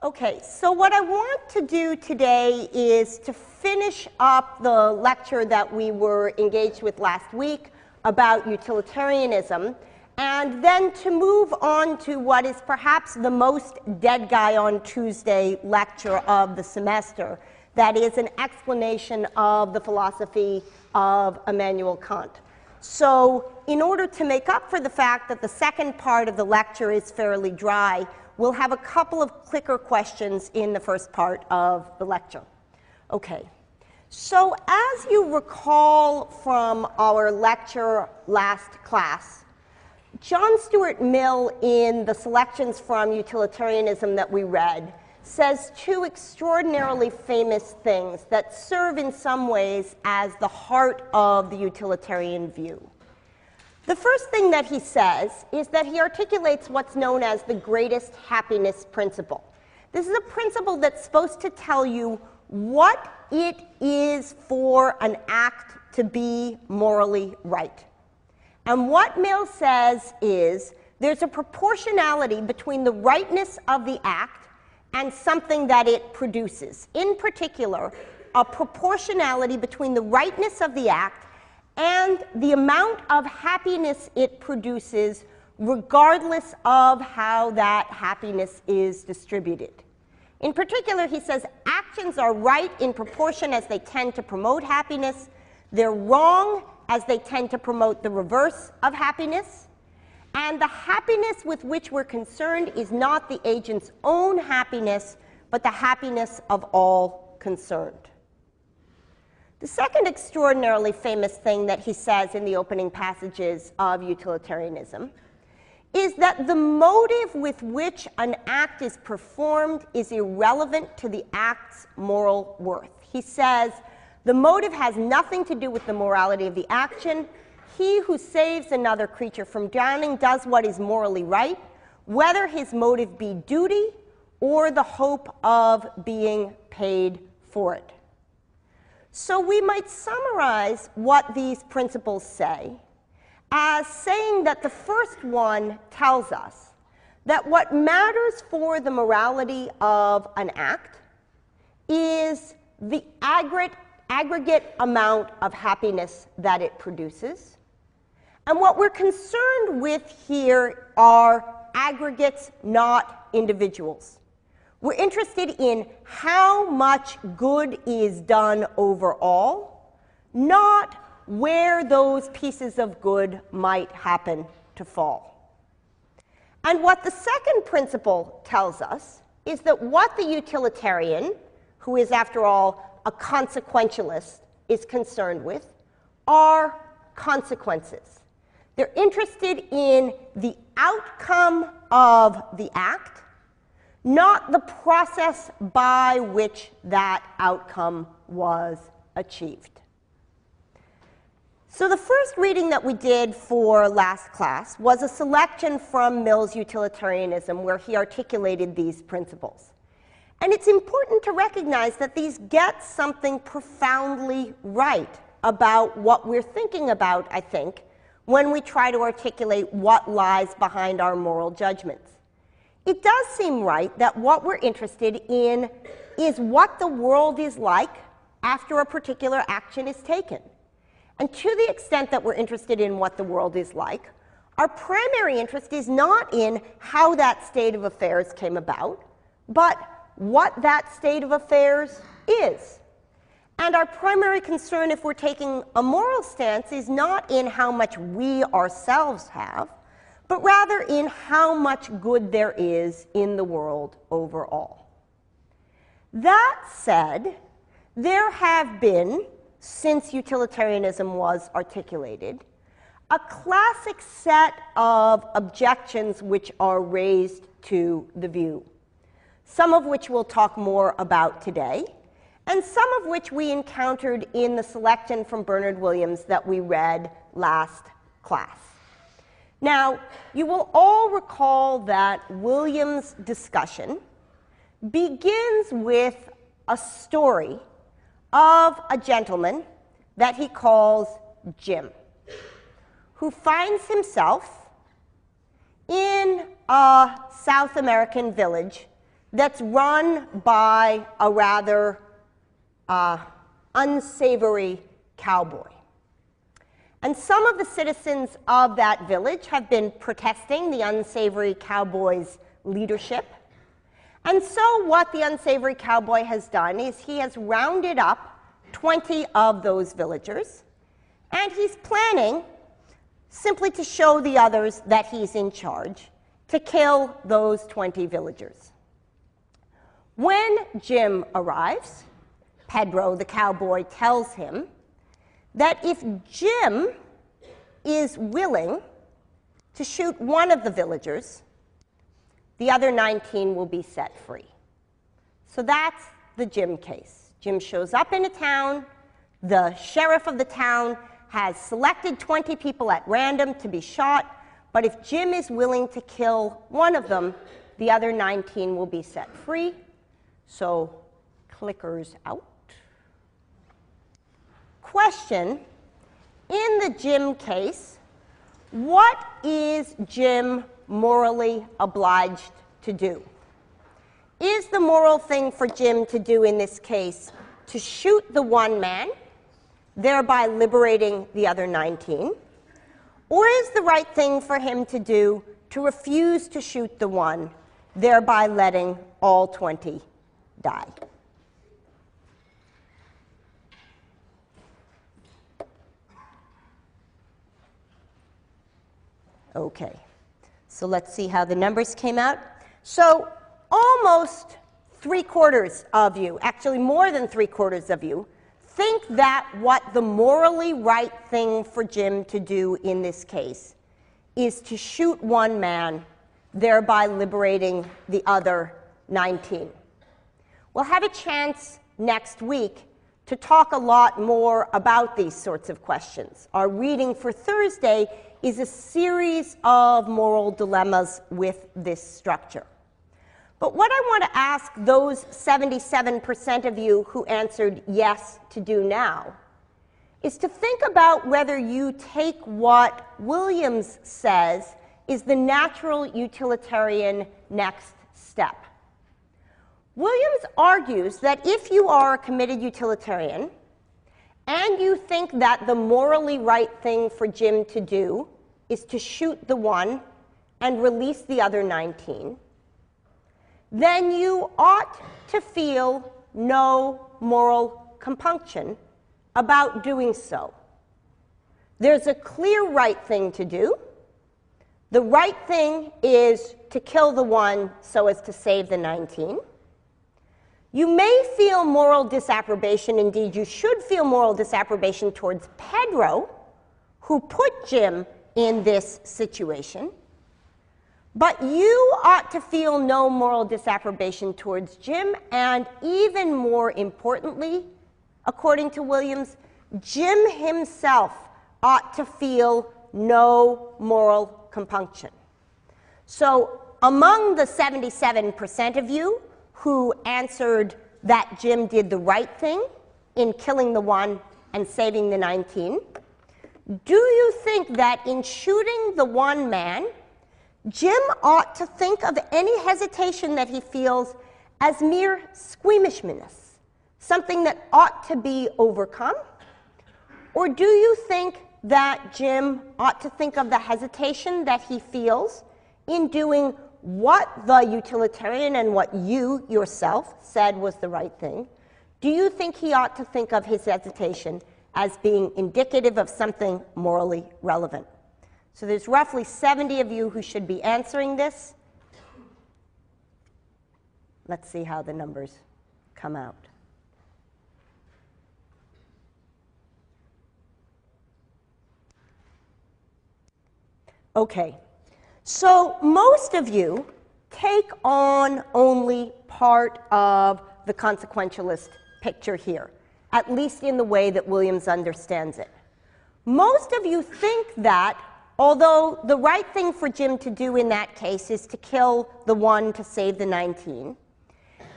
Okay, so what I want to do today is to finish up the lecture that we were engaged with last week about utilitarianism, and then to move on to what is perhaps the most dead guy on Tuesday lecture of the semester. That is an explanation of the philosophy of Immanuel Kant. So in order to make up for the fact that the second part of the lecture is fairly dry, we'll have a couple of clicker questions in the first part of the lecture. Okay, so as you recall from our lecture last class, John Stuart Mill, in the selections from utilitarianism that we read, says two extraordinarily famous things that serve in some ways as the heart of the utilitarian view. The first thing that he says is that he articulates what's known as the greatest happiness principle. This is a principle that's supposed to tell you what it is for an act to be morally right. And what Mill says is there's a proportionality between the rightness of the act and something that it produces. In particular, a proportionality between the rightness of the act and the amount of happiness it produces, regardless of how that happiness is distributed. In particular, he says actions are right in proportion as they tend to promote happiness. They're wrong as they tend to promote the reverse of happiness. And the happiness with which we're concerned is not the agent's own happiness, but the happiness of all concerned. The second extraordinarily famous thing that he says in the opening passages of utilitarianism is that the motive with which an act is performed is irrelevant to the act's moral worth. He says the motive has nothing to do with the morality of the action. He who saves another creature from drowning does what is morally right, whether his motive be duty or the hope of being paid for it. So we might summarize what these principles say as saying that the first one tells us that what matters for the morality of an act is the aggregate amount of happiness that it produces. And what we're concerned with here are aggregates, not individuals. We're interested in how much good is done overall, not where those pieces of good might happen to fall. And what the second principle tells us is that what the utilitarian, who is after all a consequentialist, is concerned with are consequences. They're interested in the outcome of the act, not the process by which that outcome was achieved. So the first reading that we did for last class was a selection from Mill's utilitarianism where he articulated these principles. And it's important to recognize that these get something profoundly right about what we're thinking about, I think, when we try to articulate what lies behind our moral judgments. It does seem right that what we're interested in is what the world is like after a particular action is taken. And to the extent that we're interested in what the world is like, our primary interest is not in how that state of affairs came about, but what that state of affairs is. And our primary concern, if we're taking a moral stance, is not in how much we ourselves have, but rather in how much good there is in the world overall. That said, there have been, since utilitarianism was articulated, a classic set of objections which are raised to the view, some of which we'll talk more about today, and some of which we encountered in the selection from Bernard Williams that we read last class. Now, you will all recall that Williams' discussion begins with a story of a gentleman that he calls Jim, who finds himself in a South American village that's run by a rather unsavory cowboy. And some of the citizens of that village have been protesting the unsavory cowboy's leadership. And so what the unsavory cowboy has done is he has rounded up 20 of those villagers, and he's planning, simply to show the others that he's in charge, to kill those 20 villagers. When Jim arrives, Pedro, the cowboy, tells him that if Jim is willing to shoot one of the villagers, the other 19 will be set free. So that's the Jim case. Jim shows up in a town. The sheriff of the town has selected 20 people at random to be shot, but if Jim is willing to kill one of them, the other 19 will be set free. So clickers out. Question, in the Jim case, what is Jim morally obliged to do? Is the moral thing for Jim to do in this case to shoot the one man, thereby liberating the other 19? Or is the right thing for him to do to refuse to shoot the one, thereby letting all 20 die? Okay, so let's see how the numbers came out. So almost 3/4 of you, actually more than 3/4 of you, think that what the morally right thing for Jim to do in this case is to shoot one man, thereby liberating the other 19. We'll have a chance next week to talk a lot more about these sorts of questions. Our reading for Thursday is a series of moral dilemmas with this structure. But what I want to ask those 77% of you who answered yes to do now is to think about whether you take what Williams says is the natural utilitarian next step. Williams argues that if you are a committed utilitarian and you think that the morally right thing for Jim to do is to shoot the one and release the other 19, then you ought to feel no moral compunction about doing so. There's a clear right thing to do. The right thing is to kill the one so as to save the 19. You may feel moral disapprobation, indeed you should feel moral disapprobation towards Pedro, who put Jim in this situation. But you ought to feel no moral disapprobation towards Jim, and even more importantly, according to Williams, Jim himself ought to feel no moral compunction. So among the 77% of you who answered that Jim did the right thing in killing the one and saving the 19, do you think that in shooting the one man, Jim ought to think of any hesitation that he feels as mere squeamishness, something that ought to be overcome? Or do you think that Jim ought to think of the hesitation that he feels in doing what the utilitarian and what you yourself said was the right thing? Do you think he ought to think of his hesitation as being indicative of something morally relevant? So there's roughly 70 of you who should be answering this. Let's see how the numbers come out. Okay, so most of you take on only part of the consequentialist picture here, at least in the way that Williams understands it. Most of you think that although the right thing for Jim to do in that case is to kill the one to save the 19,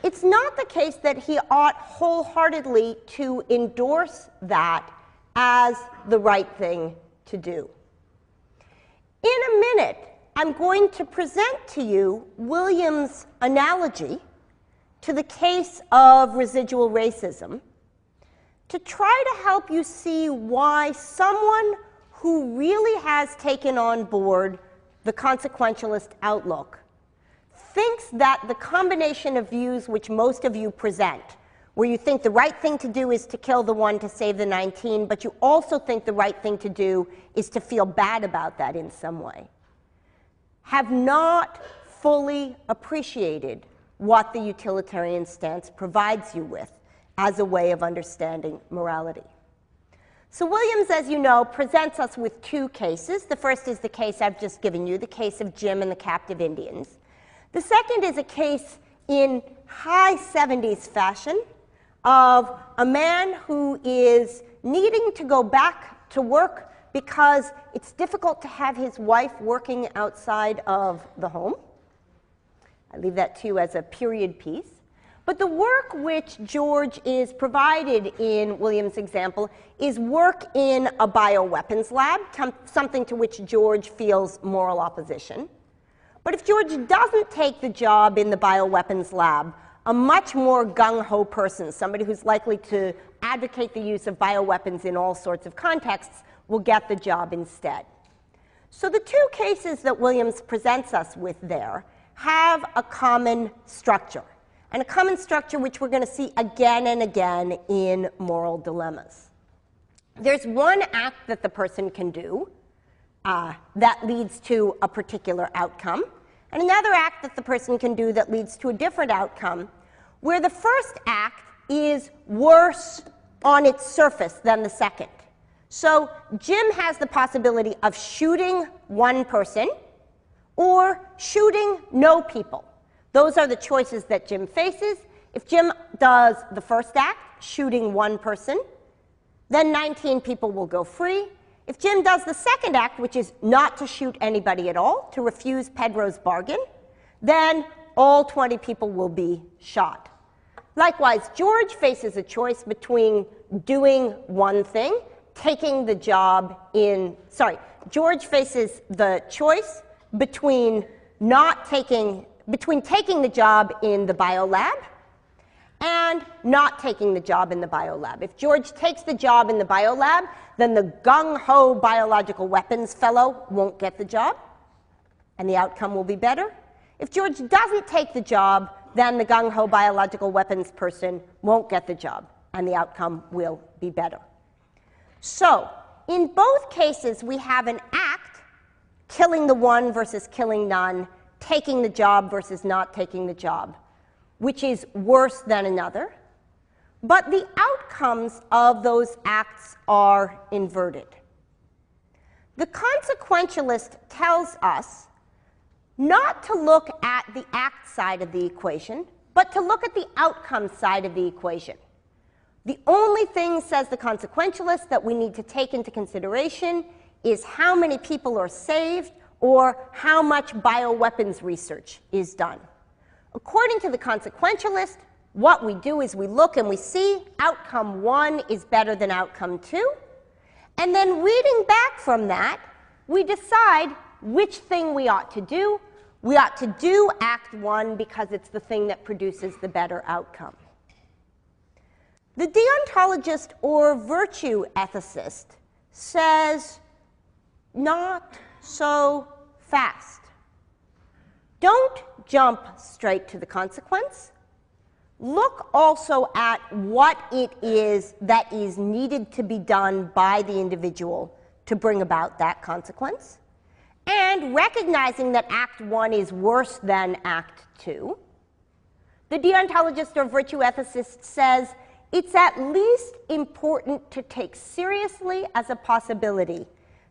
it's not the case that he ought wholeheartedly to endorse that as the right thing to do. In a minute, I'm going to present to you Williams' analogy to the case of residual racism to try to help you see why someone who really has taken on board the consequentialist outlook thinks that the combination of views which most of you present, where you think the right thing to do is to kill the 1 to save the 19, but you also think the right thing to do is to feel bad about that in some way, have not fully appreciated what the utilitarian stance provides you with as a way of understanding morality. So Williams, as you know, presents us with 2 cases. The first is the case I've just given you, the case of Jim and the captive Indians. The second is a case in high 70s fashion of a man who is needing to go back to work because it's difficult to have his wife working outside of the home. I leave that to you as a period piece. But the work which George is provided in Williams' example is work in a bioweapons lab, something to which George feels moral opposition. But if George doesn't take the job in the bioweapons lab, a much more gung-ho person, somebody who's likely to advocate the use of bioweapons in all sorts of contexts, will get the job instead. So the 2 cases that Williams presents us with there have a common structure, and a common structure which we're going to see again and again in moral dilemmas. There's one act that the person can do that leads to a particular outcome, and another act that the person can do that leads to a different outcome, where the first act is worse on its surface than the second. So Jim has the possibility of shooting one person or shooting no people. Those are the choices that Jim faces. If Jim does the first act, shooting one person, then 19 people will go free. If Jim does the second act, which is not to shoot anybody at all, to refuse Pedro's bargain, then all 20 people will be shot. Likewise, George faces a choice between doing one thing, taking the job in, George faces the choice between taking the job in the biolab and not taking the job in the biolab. If George takes the job in the biolab, then the gung-ho biological weapons fellow won't get the job, and the outcome will be better. If George doesn't take the job, then the gung-ho biological weapons person won't get the job, and the outcome will be better. So, in both cases, we have an act, killing the one versus killing none, taking the job versus not taking the job, which is worse than another. But the outcomes of those acts are inverted. The consequentialist tells us not to look at the act side of the equation, but to look at the outcome side of the equation. The only thing, says the consequentialist, that we need to take into consideration is how many people are saved or how much bioweapons research is done. According to the consequentialist, what we do is we look and we see outcome 1 is better than outcome 2, and then reading back from that, we decide which thing we ought to do. We ought to do act 1 because it's the thing that produces the better outcome. The deontologist or virtue ethicist says, not so fast. Don't jump straight to the consequence. Look also at what it is that is needed to be done by the individual to bring about that consequence. And recognizing that Act 1 is worse than Act 2, the deontologist or virtue ethicist says it's at least important to take seriously as a possibility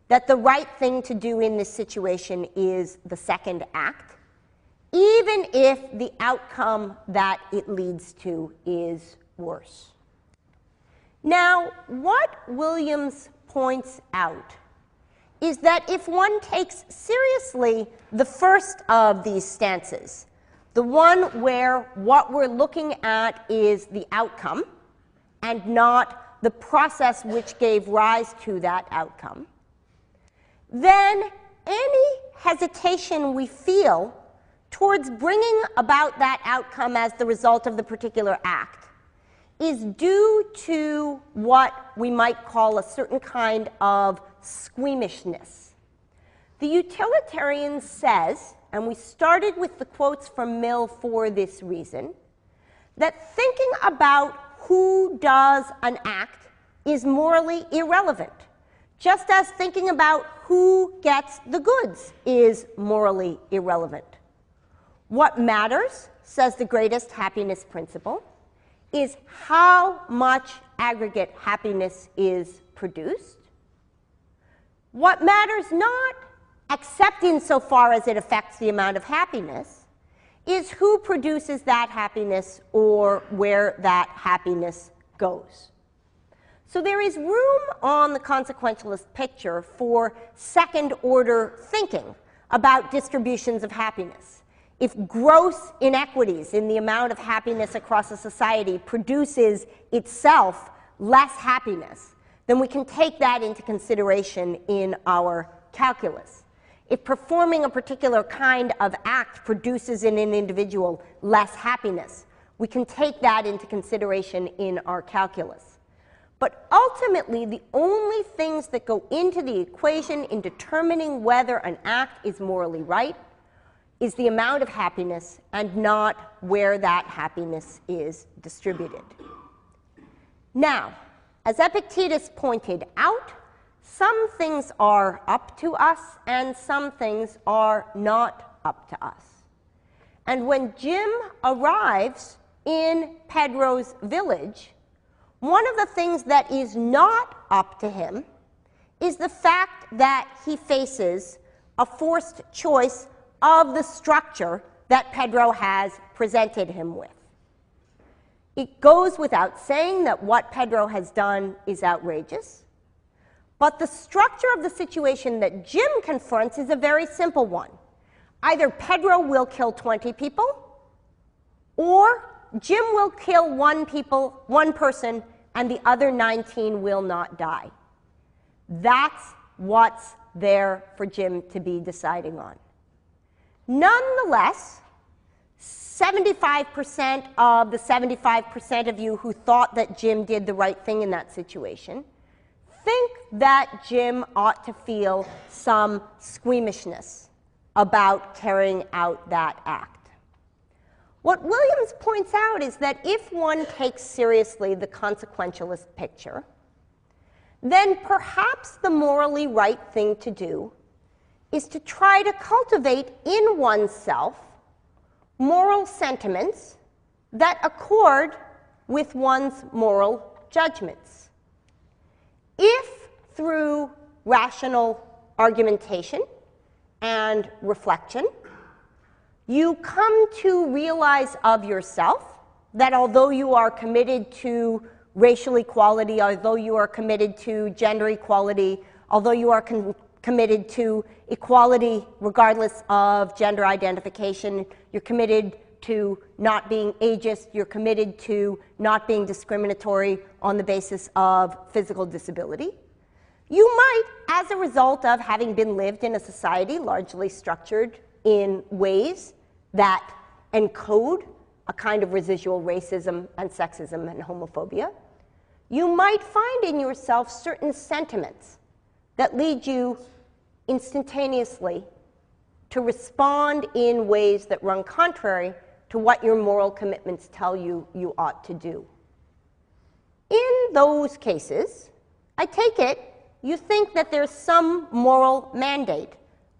that the right thing to do in this situation is the second act, even if the outcome that it leads to is worse. Now, what Williams points out is that if one takes seriously the first of these stances, the one where what we're looking at is the outcome and not the process which gave rise to that outcome, then any hesitation we feel towards bringing about that outcome as the result of the particular act is due to what we might call a certain kind of squeamishness. The utilitarian says, and we started with the quotes from Mill for this reason, that thinking about who does an act is morally irrelevant, just as thinking about who gets the goods is morally irrelevant. What matters, says the greatest happiness principle, is how much aggregate happiness is produced. What matters not, except insofar as it affects the amount of happiness, is who produces that happiness or where that happiness goes. So there is room on the consequentialist picture for second-order thinking about distributions of happiness. If gross inequities in the amount of happiness across a society produces itself less happiness, then we can take that into consideration in our calculus. If performing a particular kind of act produces in an individual less happiness, we can take that into consideration in our calculus. But ultimately, the only things that go into the equation in determining whether an act is morally right is the amount of happiness and not where that happiness is distributed. Now, as Epictetus pointed out, some things are up to us and some things are not up to us. And when Jim arrives in Pedro's village, one of the things that is not up to him is the fact that he faces a forced choice of the structure that Pedro has presented him with. It goes without saying that what Pedro has done is outrageous, but the structure of the situation that Jim confronts is a very simple one. Either Pedro will kill 20 people, or Jim will kill one person, and the other 19 will not die. That's what's there for Jim to be deciding on. Nonetheless, 75% of the 75% of you who thought that Jim did the right thing in that situation think that Jim ought to feel some squeamishness about carrying out that act. What Williams points out is that if one takes seriously the consequentialist picture, then perhaps the morally right thing to do is to try to cultivate in oneself moral sentiments that accord with one's moral judgments. If through rational argumentation and reflection, you come to realize of yourself that although you are committed to racial equality, although you are committed to gender equality, although you are committed to equality regardless of gender identification, you're committed to not being ageist, you're committed to not being discriminatory on the basis of physical disability, you might, as a result of having been lived in a society largely structured in ways that encode a kind of residual racism and sexism and homophobia, you might find in yourself certain sentiments that lead you instantaneously to respond in ways that run contrary to what your moral commitments tell you you ought to do. In those cases, I take it you think that there's some moral mandate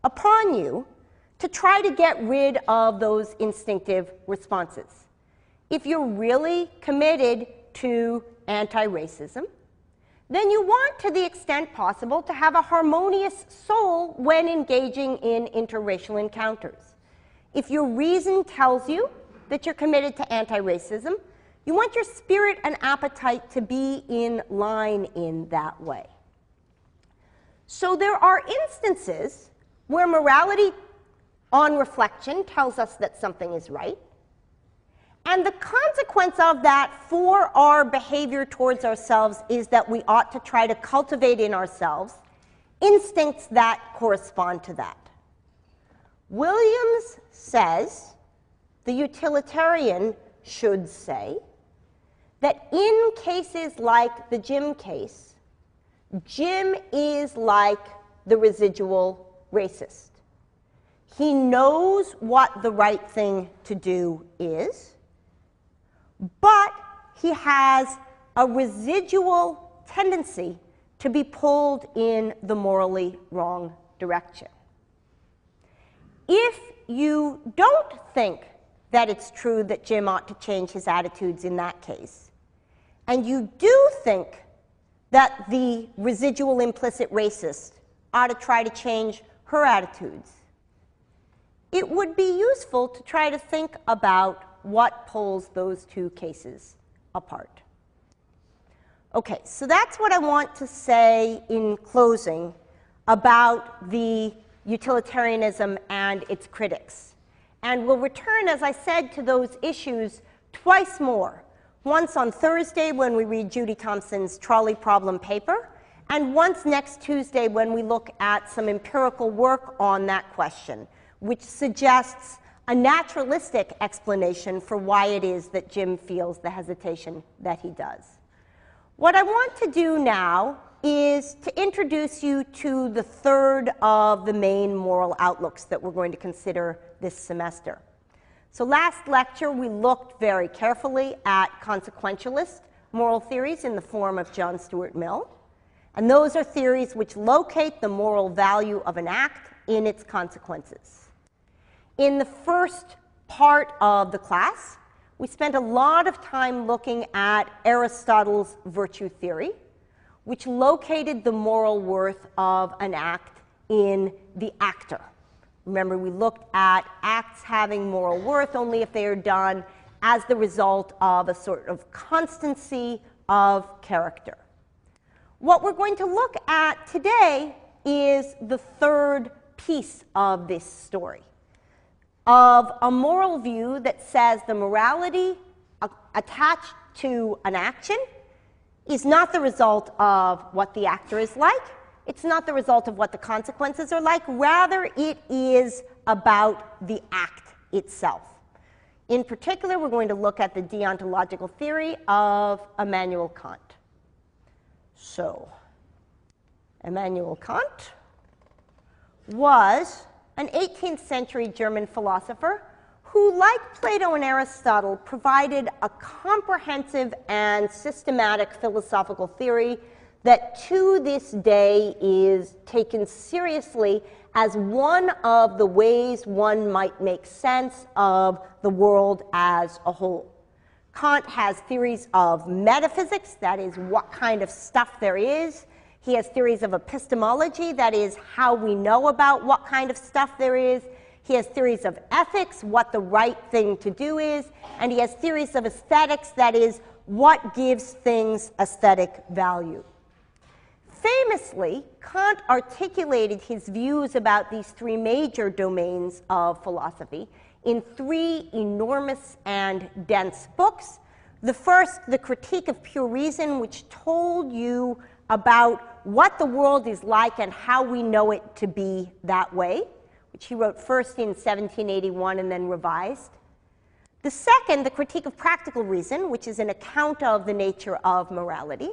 upon you to try to get rid of those instinctive responses. If you're really committed to anti-racism, then you want, to the extent possible, to have a harmonious soul when engaging in interracial encounters. If your reason tells you that you're committed to anti-racism, you want your spirit and appetite to be in line in that way. So there are instances where morality on reflection tells us that something is right, and the consequence of that for our behavior towards ourselves is that we ought to try to cultivate in ourselves instincts that correspond to that. Williams says, the utilitarian should say, that in cases like the Jim case, Jim is like the residual racist. He knows what the right thing to do is, but he has a residual tendency to be pulled in the morally wrong direction. If you don't think that it's true that Jim ought to change his attitudes in that case, and you do think that the residual implicit racist ought to try to change her attitudes, it would be useful to try to think about what pulls those two cases apart. Okay, so that's what I want to say in closing about the utilitarianism and its critics. And we'll return, as I said, to those issues twice more. Once on Thursday when we read Judy Thompson's trolley problem paper, and once next Tuesday when we look at some empirical work on that question, which suggests a naturalistic explanation for why it is that Jim feels the hesitation that he does. What I want to do now is to introduce you to the third of the main moral outlooks that we're going to consider this semester. So last lecture, we looked very carefully at consequentialist moral theories in the form of John Stuart Mill. And those are theories which locate the moral value of an act in its consequences. In the first part of the class, we spent a lot of time looking at Aristotle's virtue theory, which located the moral worth of an act in the actor. Remember, we looked at acts having moral worth only if they are done as the result of a sort of constancy of character. What we're going to look at today is the third piece of this story, of a moral view that says the morality attached to an action is not the result of what the actor is like. It's not the result of what the consequences are like. Rather, it is about the act itself. In particular, we're going to look at the deontological theory of Immanuel Kant. So, Immanuel Kant was an 18th century German philosopher who, like Plato and Aristotle, provided a comprehensive and systematic philosophical theory that to this day is taken seriously as one of the ways one might make sense of the world as a whole. Kant has theories of metaphysics, that is, what kind of stuff there is. He has theories of epistemology, that is, how we know about what kind of stuff there is. He has theories of ethics, what the right thing to do is. And he has theories of aesthetics, that is, what gives things aesthetic value. Famously, Kant articulated his views about these three major domains of philosophy in three enormous and dense books. The first, The Critique of Pure Reason, which told you about what the world is like and how we know it to be that way, which he wrote first in 1781 and then revised. The second, The Critique of Practical Reason, which is an account of the nature of morality.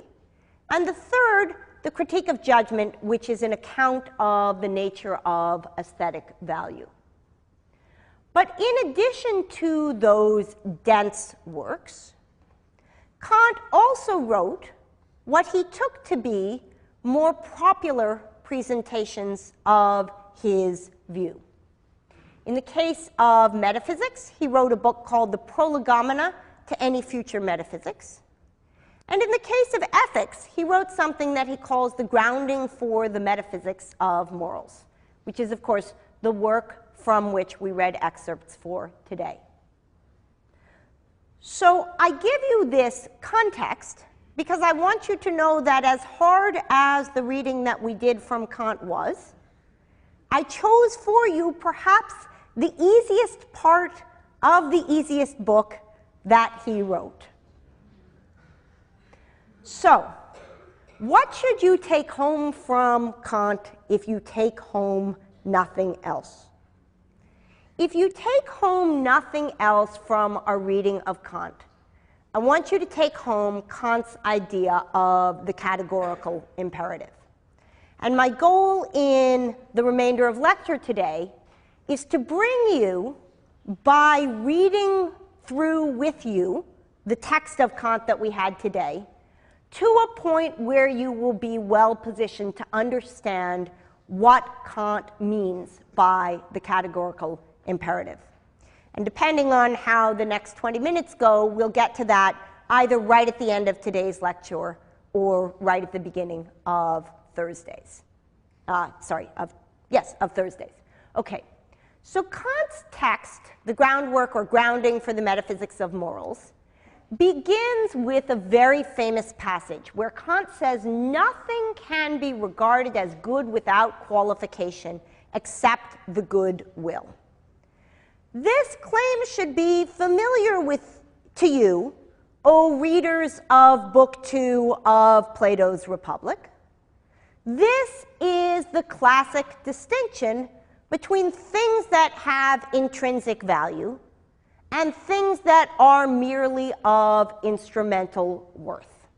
And the third, The Critique of Judgment, which is an account of the nature of aesthetic value. But in addition to those dense works, Kant also wrote what he took to be more popular presentations of his view. In the case of metaphysics, he wrote a book called The Prolegomena to Any Future Metaphysics. And in the case of ethics, he wrote something that he calls the grounding for the metaphysics of morals, which is, of course, the work from which we read excerpts for today. So I give you this context because I want you to know that as hard as the reading that we did from Kant was, I chose for you perhaps the easiest part of the easiest book that he wrote. So, what should you take home from Kant if you take home nothing else? if you take home nothing else from our reading of Kant, I want you to take home Kant's idea of the categorical imperative. And my goal in the remainder of lecture today is to bring you, by reading through with you the text of Kant that we had today, to a point where you will be well positioned to understand what Kant means by the categorical imperative. And depending on how the next 20 minutes go, we'll get to that either right at the end of today's lecture or right at the beginning of Thursdays. Of Thursdays. Okay, so Kant's text, the groundwork or grounding for the metaphysics of morals, begins with a very famous passage where Kant says nothing can be regarded as good without qualification except the good will. This claim should be familiar to you, O readers of Book 2 of Plato's Republic. This is the classic distinction between things that have intrinsic value and things that are merely of instrumental worth.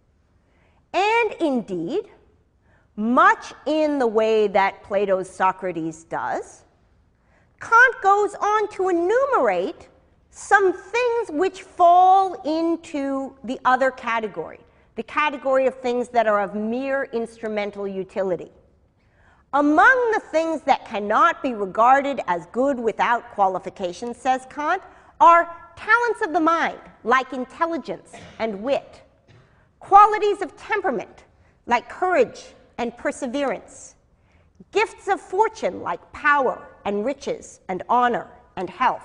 And indeed, much in the way that Plato's Socrates does, Kant goes on to enumerate some things which fall into the other category, the category of things that are of mere instrumental utility. Among the things that cannot be regarded as good without qualification, says Kant, are talents of the mind, like intelligence and wit, qualities of temperament, like courage and perseverance, gifts of fortune, like power and riches and honor and health.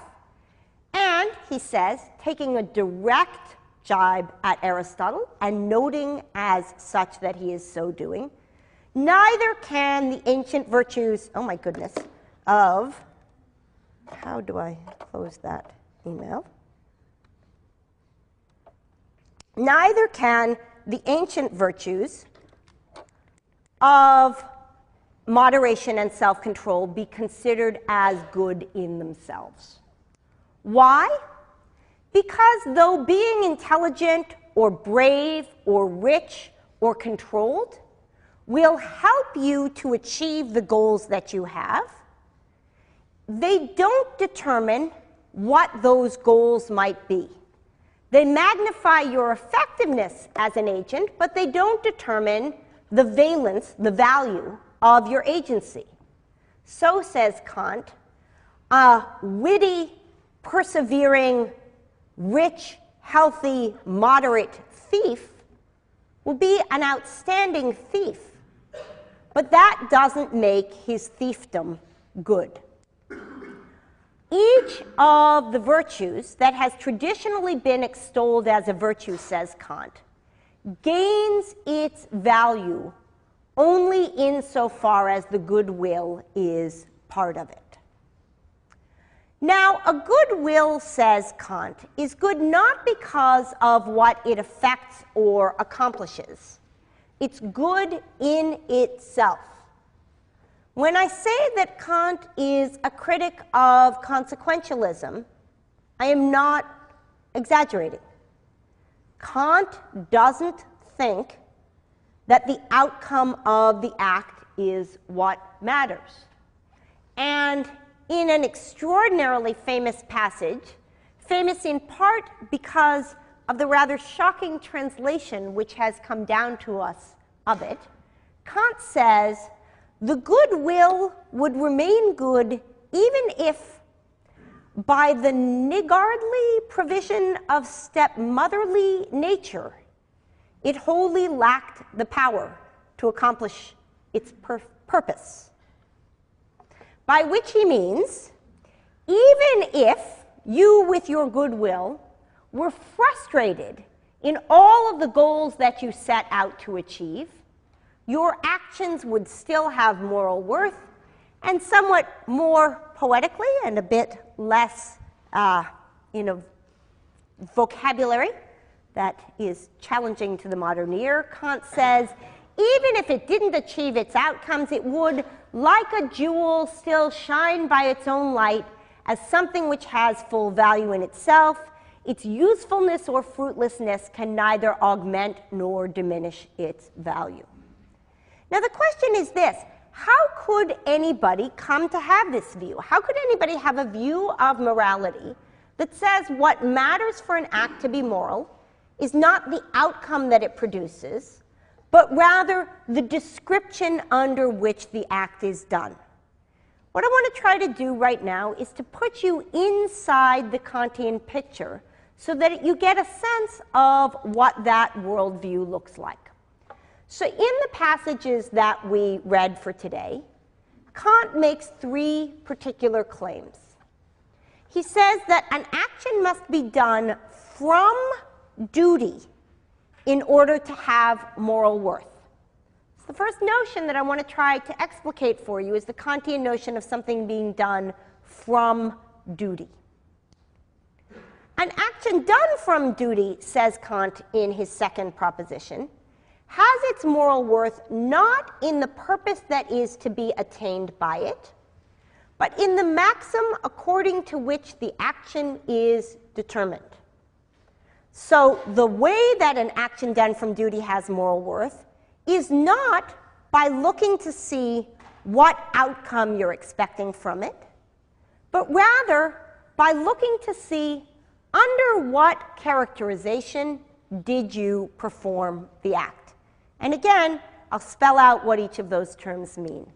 And, he says, taking a direct jibe at Aristotle and noting as such that he is so doing, neither can the ancient virtues, oh my goodness, of, how do I close that email? Neither can the ancient virtues of moderation and self-control be considered as good in themselves. Why? Because though being intelligent or brave or rich or controlled will help you to achieve the goals that you have, they don't determine what those goals might be. They magnify your effectiveness as an agent, but they don't determine the valence, the value of your agency. So, says Kant, a witty, persevering, rich, healthy, moderate thief will be an outstanding thief, but that doesn't make his thiefdom good. Each of the virtues that has traditionally been extolled as a virtue, says Kant, gains its value only insofar as the good will is part of it. Now, a good will, says Kant, is good not because of what it affects or accomplishes. It's good in itself. When I say that Kant is a critic of consequentialism, I am not exaggerating. Kant doesn't think that the outcome of the act is what matters. And in an extraordinarily famous passage, famous in part because of the rather shocking translation which has come down to us of it, Kant says, the good will would remain good even if, by the niggardly provision of stepmotherly nature, it wholly lacked the power to accomplish its purpose. By which he means, even if you, with your goodwill, were frustrated in all of the goals that you set out to achieve, your actions would still have moral worth, and somewhat more poetically and a bit less vocabulary that is challenging to the modern ear, Kant says, even if it didn't achieve its outcomes, it would, like a jewel, still shine by its own light as something which has full value in itself. Its usefulness or fruitlessness can neither augment nor diminish its value. Now the question is this: how could anybody come to have this view? How could anybody have a view of morality that says what matters for an act to be moral is not the outcome that it produces, but rather the description under which the act is done? What I want to try to do right now is to put you inside the Kantian picture so that you get a sense of what that worldview looks like. So in the passages that we read for today, Kant makes three particular claims. He says that an action must be done from duty in order to have moral worth. So the first notion that I want to try to explicate for you is the Kantian notion of something being done from duty. An action done from duty, says Kant in his second proposition, has its moral worth not in the purpose that is to be attained by it, but in the maxim according to which the action is determined. So the way that an action done from duty has moral worth is not by looking to see what outcome you're expecting from it, but rather by looking to see under what characterization did you perform the act. And again, I'll spell out what each of those terms mean.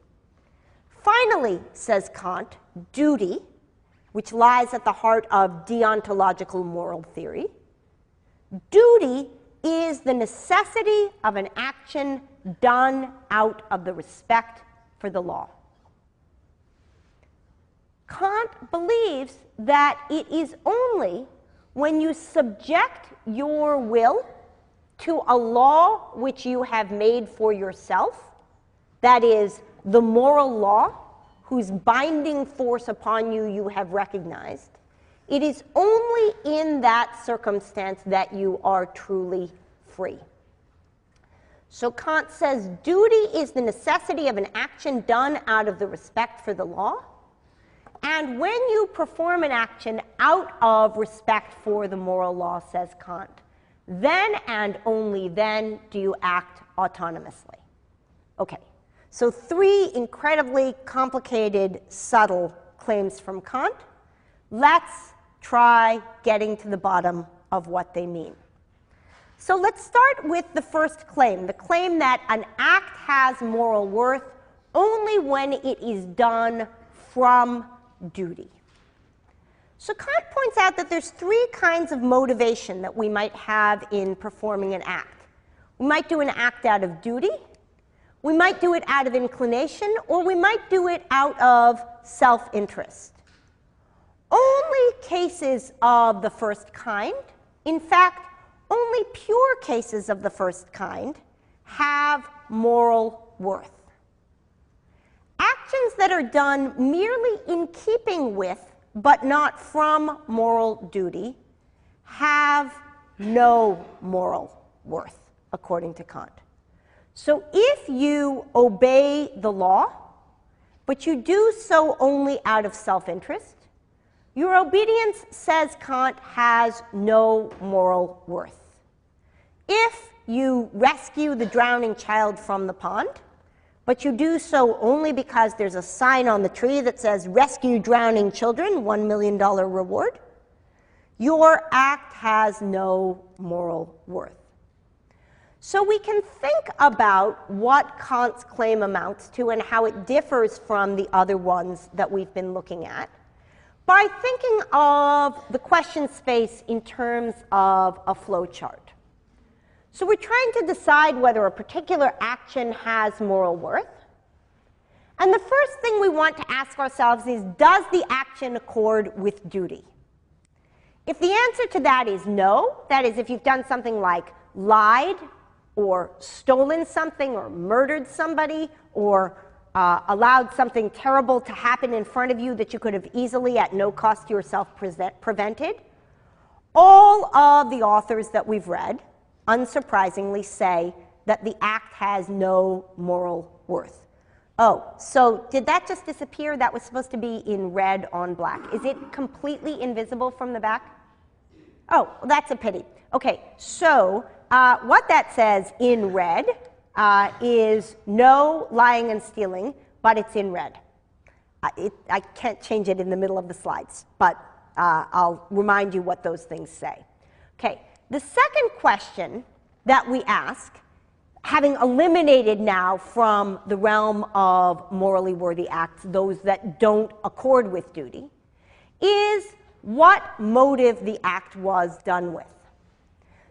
Finally, says Kant, duty, which lies at the heart of deontological moral theory, duty is the necessity of an action done out of the respect for the law. Kant believes that it is only when you subject your will to a law which you have made for yourself, that is, the moral law whose binding force upon you you have recognized, it is only in that circumstance that you are truly free. So Kant says duty is the necessity of an action done out of the respect for the law, and when you perform an action out of respect for the moral law, says Kant, then and only then do you act autonomously. Okay, so three incredibly complicated, subtle claims from Kant. Let's try getting to the bottom of what they mean. So let's start with the first claim, the claim that an act has moral worth only when it is done from duty. So Kant points out that there's three kinds of motivation that we might have in performing an act. We might do an act out of duty, we might do it out of inclination, or we might do it out of self-interest. Only cases of the first kind, in fact, only pure cases of the first kind, have moral worth. Actions that are done merely in keeping with, but not from moral duty, have no moral worth, according to Kant. So if you obey the law, but you do so only out of self-interest, your obedience, says Kant, has no moral worth. If you rescue the drowning child from the pond, but you do so only because there's a sign on the tree that says, "Rescue drowning children, $1 million reward," your act has no moral worth. So we can think about what Kant's claim amounts to and how it differs from the other ones that we've been looking at by thinking of the question space in terms of a flow chart. So we're trying to decide whether a particular action has moral worth. And the first thing we want to ask ourselves is, does the action accord with duty? If the answer to that is no, that is, if you've done something like lied, or stolen something, or murdered somebody, or allowed something terrible to happen in front of you that you could have easily, at no cost to yourself, prevented, all of the authors that we've read, unsurprisingly, say that the act has no moral worth. Oh, so did that just disappear? That was supposed to be in red on black. Is it completely invisible from the back? Oh, well, that's a pity. Okay, so what that says in red is no lying and stealing, but it's in red. I can't change it in the middle of the slides, but I'll remind you what those things say. Okay, the second question that we ask, having eliminated now from the realm of morally worthy acts those that don't accord with duty, is what motive the act was done with.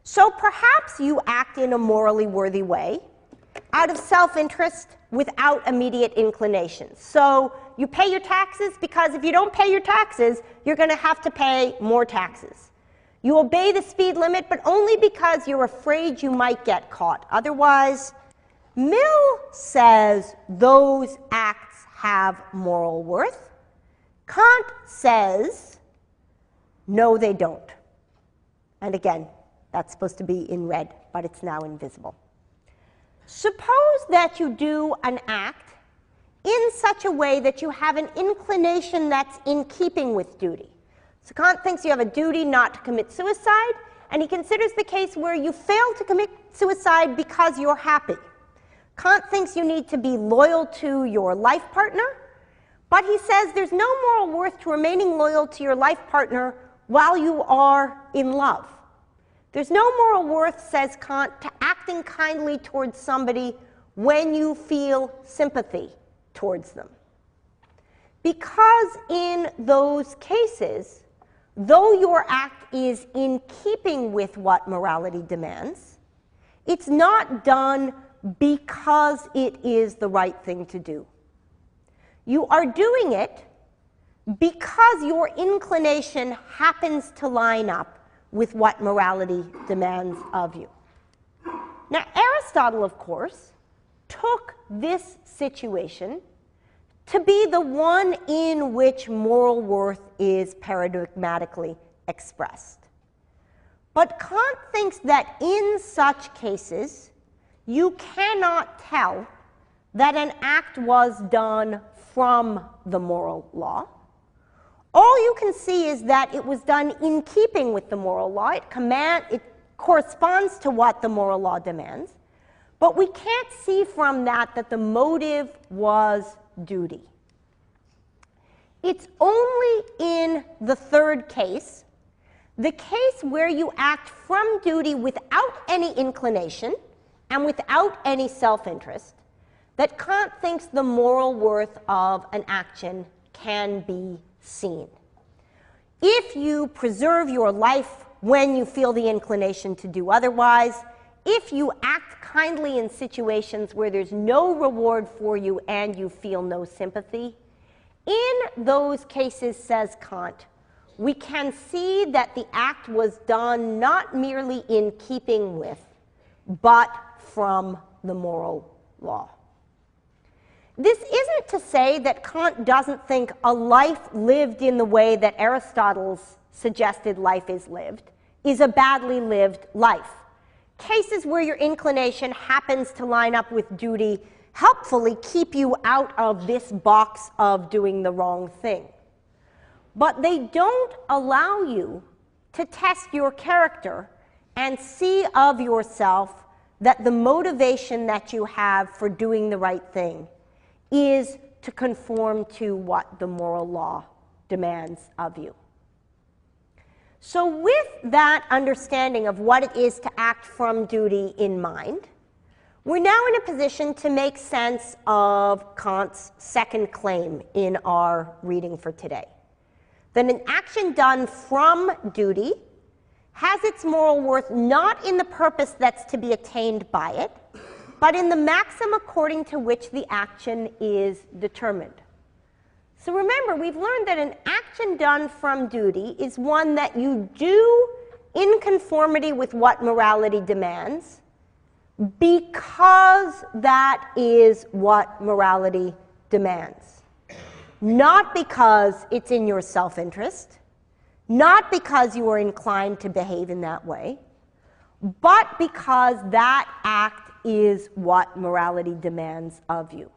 So perhaps you act in a morally worthy way out of self-interest without immediate inclination. So you pay your taxes because if you don't pay your taxes, you're going to have to pay more taxes. You obey the speed limit, but only because you're afraid you might get caught. Otherwise, Mill says those acts have moral worth. Kant says, no, they don't. And again, that's supposed to be in red, but it's now invisible. Suppose that you do an act in such a way that you have an inclination that's in keeping with duty. So Kant thinks you have a duty not to commit suicide, and he considers the case where you fail to commit suicide because you're happy. Kant thinks you need to be loyal to your life partner, but he says there's no moral worth to remaining loyal to your life partner while you are in love. There's no moral worth, says Kant, to acting kindly towards somebody when you feel sympathy towards them. Because in those cases, though your act is in keeping with what morality demands, it's not done because it is the right thing to do. You are doing it because your inclination happens to line up with what morality demands of you. Now, Aristotle, of course, took this situation to be the one in which moral worth is paradigmatically expressed. But Kant thinks that in such cases, you cannot tell that an act was done from the moral law. All you can see is that it was done in keeping with the moral law. It corresponds to what the moral law demands. But we can't see from that that the motive was duty. It's only in the third case, the case where you act from duty without any inclination and without any self-interest, that Kant thinks the moral worth of an action can be seen. If you preserve your life when you feel the inclination to do otherwise, if you act kindly in situations where there's no reward for you and you feel no sympathy, in those cases, says Kant, we can see that the act was done not merely in keeping with, but from the moral law. This isn't to say that Kant doesn't think a life lived in the way that Aristotle's suggested life is lived is a badly lived life. Cases where your inclination happens to line up with duty helpfully keep you out of this box of doing the wrong thing. But they don't allow you to test your character and see of yourself that the motivation that you have for doing the right thing is to conform to what the moral law demands of you. So with that understanding of what it is to act from duty in mind, we're now in a position to make sense of Kant's second claim in our reading for today. That an action done from duty has its moral worth not in the purpose that's to be attained by it, but in the maxim according to which the action is determined. So remember, we've learned that an action done from duty is one that you do in conformity with what morality demands, because that is what morality demands. Not because it's in your self-interest, not because you are inclined to behave in that way, but because that act is what morality demands of you.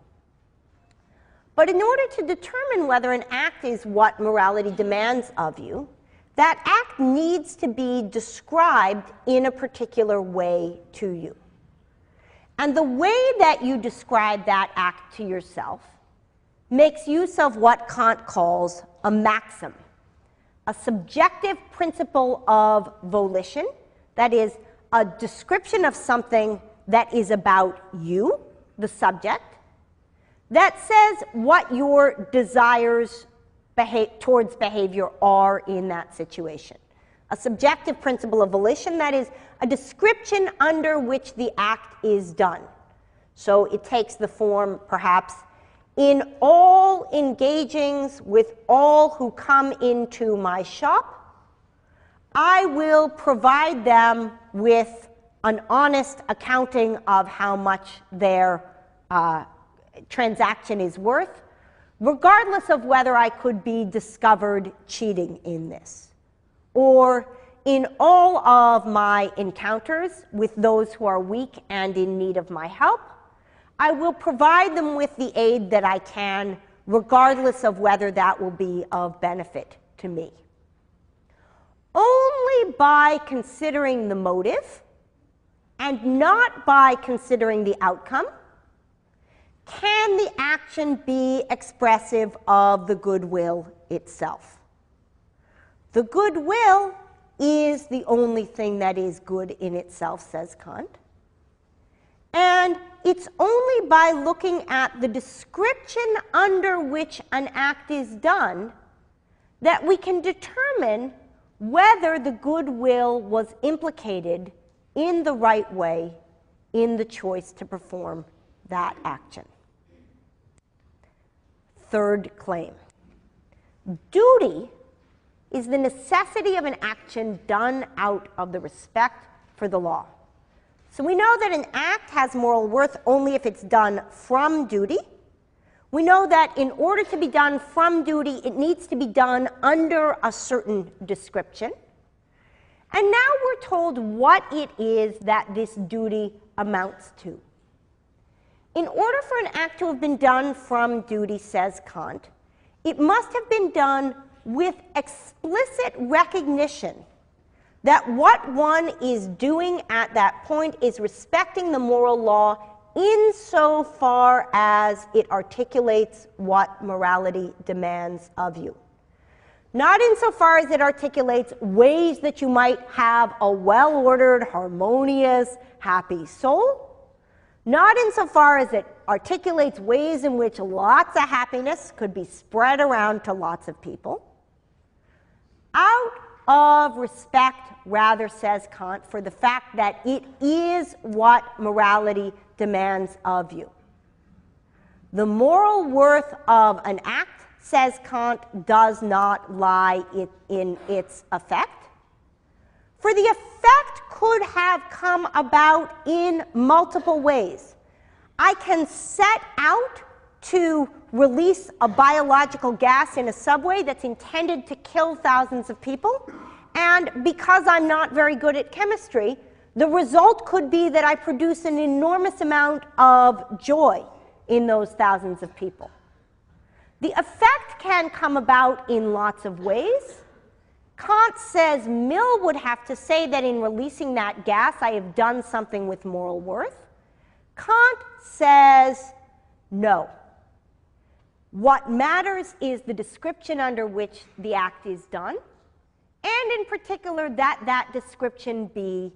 But in order to determine whether an act is what morality demands of you, that act needs to be described in a particular way to you. And the way that you describe that act to yourself makes use of what Kant calls a maxim, a subjective principle of volition, that is, a description of something that is about you, the subject, that says what your desires towards behavior are in that situation. A subjective principle of volition, that is, a description under which the act is done. So it takes the form, perhaps, in all engagings with all who come into my shop, I will provide them with an honest accounting of how much their transaction is worth, regardless of whether I could be discovered cheating in this. Or in all of my encounters with those who are weak and in need of my help, I will provide them with the aid that I can, regardless of whether that will be of benefit to me. Only by considering the motive, and not by considering the outcome, can the action be expressive of the goodwill itself. The goodwill is the only thing that is good in itself, says Kant. And it's only by looking at the description under which an act is done that we can determine whether the goodwill was implicated in the right way in the choice to perform that action. Third claim. Duty is the necessity of an action done out of the respect for the law. So we know that an act has moral worth only if it's done from duty. We know that in order to be done from duty, it needs to be done under a certain description. And now we're told what it is that this duty amounts to. In order for an act to have been done from duty, says Kant, it must have been done with explicit recognition that what one is doing at that point is respecting the moral law insofar as it articulates what morality demands of you. Not insofar as it articulates ways that you might have a well-ordered, harmonious, happy soul. Not insofar as it articulates ways in which lots of happiness could be spread around to lots of people. Out of respect, rather, says Kant, for the fact that it is what morality demands of you. The moral worth of an act, says Kant, does not lie in its effect. For the effect could have come about in multiple ways. I can set out to release a biological gas in a subway that's intended to kill thousands of people, and because I'm not very good at chemistry, the result could be that I produce an enormous amount of joy in those thousands of people. The effect can come about in lots of ways. Kant says Mill would have to say that in releasing that gas, I have done something with moral worth. Kant says no. What matters is the description under which the act is done, and in particular that description be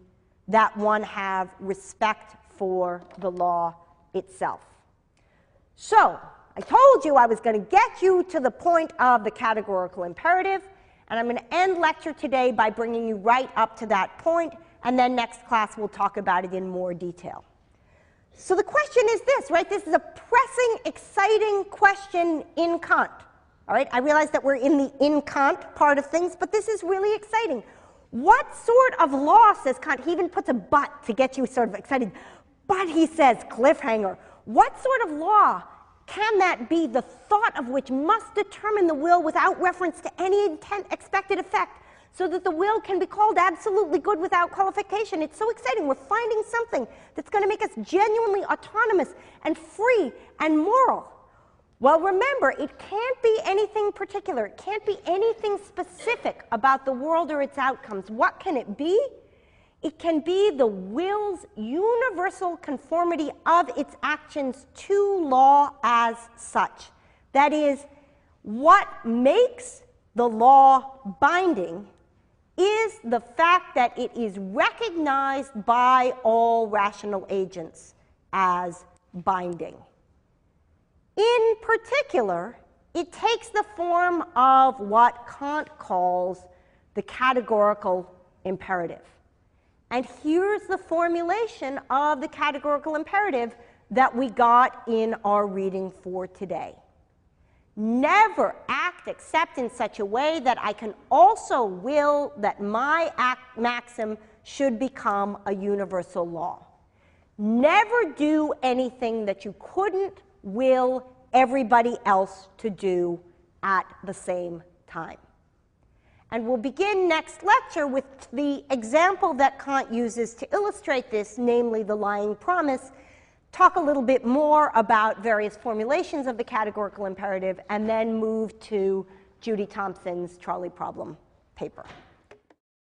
that one have respect for the law itself. So, I told you I was going to get you to the point of the categorical imperative, and I'm going to end lecture today by bringing you right up to that point, and then next class we'll talk about it in more detail. So the question is this, right? This is a pressing, exciting question in Kant. All right, I realize that we're in the in Kant part of things, but this is really exciting. What sort of law, says Kant, he even puts a but to get you sort of excited, but he says, cliffhanger, what sort of law can that be, the thought of which must determine the will without reference to any expected effect, so that the will can be called absolutely good without qualification? It's so exciting. We're finding something that's going to make us genuinely autonomous and free and moral. Well, remember, it can't be anything particular. It can't be anything specific about the world or its outcomes. What can it be? It can be the will's universal conformity of its actions to law as such. That is, what makes the law binding is the fact that it is recognized by all rational agents as binding. In particular, it takes the form of what Kant calls the categorical imperative. And here's the formulation of the categorical imperative that we got in our reading for today. Never act except in such a way that I can also will that my maxim should become a universal law. Never do anything that you couldn't will everybody else to do at the same time. And we'll begin next lecture with the example that Kant uses to illustrate this, namely the lying promise, talk a little bit more about various formulations of the categorical imperative, and then move to Judy Thompson's trolley problem paper.